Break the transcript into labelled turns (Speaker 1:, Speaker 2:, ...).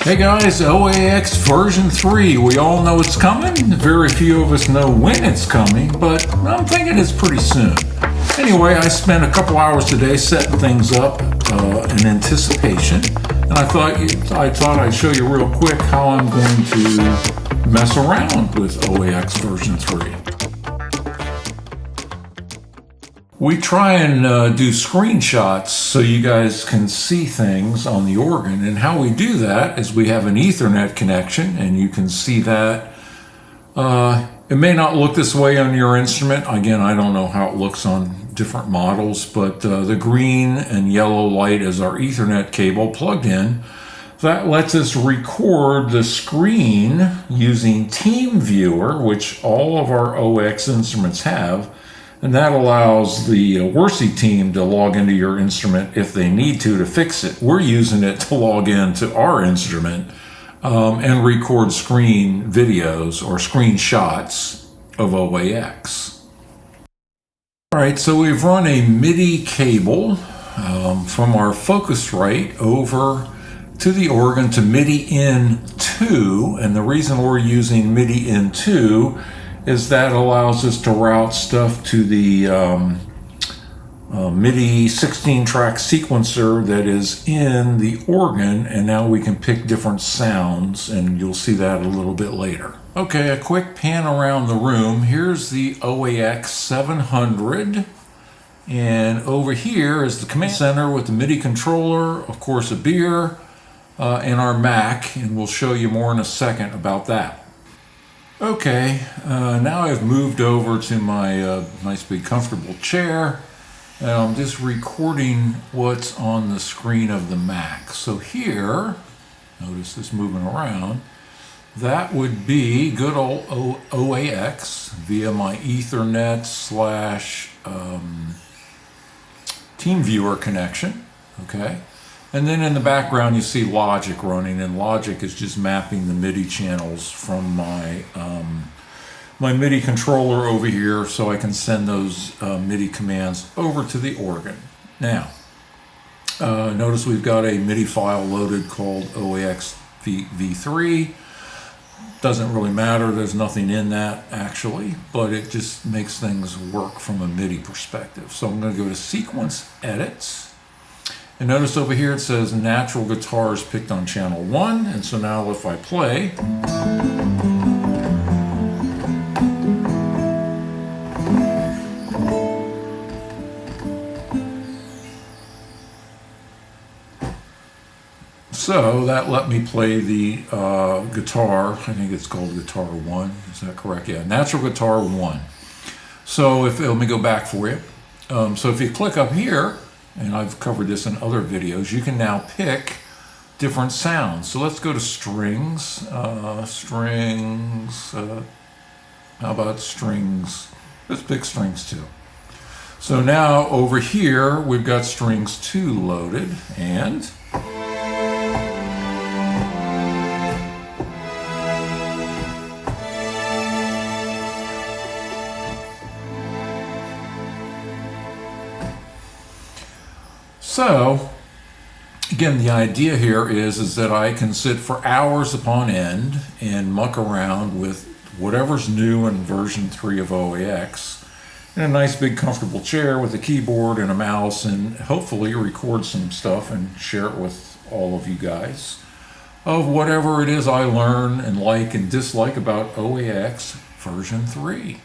Speaker 1: Hey guys, OAX version 3. We all know it's coming. Very few of us know when it's coming, but I'm thinking it's pretty soon. Anyway, I spent a couple hours today setting things up in anticipation, and I thought I'd show you real quick how I'm going to mess around with OAX version 3. We try and do screenshots so you guys can see things on the organ, and how we do that is we have an Ethernet connection, and you can see that. It may not look this way on your instrument. Again, I don't know how it looks on different models, but the green and yellow light is our Ethernet cable plugged in. That lets us record the screen using TeamViewer, which all of our OX instruments have. And that allows the Wersi team to log into your instrument if they need to fix it. We're using it to log into our instrument and record screen videos or screenshots of OAX. All right, so we've run a MIDI cable from our Focusrite over to the organ to MIDI in 2. And the reason we're using MIDI in 2 is that allows us to route stuff to the MIDI 16-track sequencer that is in the organ, and now we can pick different sounds, and you'll see that a little bit later. Okay, a quick pan around the room. Here's the OAX 700, and over here is the command center with the MIDI controller, of course a beer, and our Mac, and we'll show you more in a second about that. Okay, now I've moved over to my nice big comfortable chair, and I'm just recording what's on the screen of the Mac. So here, notice this moving around, that would be good old OAX via my Ethernet / TeamViewer connection, okay? And then in the background you see Logic running, and Logic is just mapping the MIDI channels from my my MIDI controller over here, so I can send those MIDI commands over to the organ. Now, notice we've got a MIDI file loaded called OAX v3. Doesn't really matter, there's nothing in that actually, but it just makes things work from a MIDI perspective. So I'm going to go to Sequence Edits. And notice over here it says natural guitars picked on channel 1. And so now if I play, so that let me play the guitar. I think it's called Guitar 1. Is that correct? Yeah, natural guitar 1. So let me go back for you. So if you click up here, and I've covered this in other videos, you can now pick different sounds. So let's go to strings. How about strings? Let's pick strings 2. So now over here, we've got strings 2 loaded, and so, again, the idea here is that I can sit for hours upon end and muck around with whatever's new in version 3 of OAX in a nice big comfortable chair with a keyboard and a mouse, and hopefully record some stuff and share it with all of you guys of whatever it is I learn and like and dislike about OAX version 3.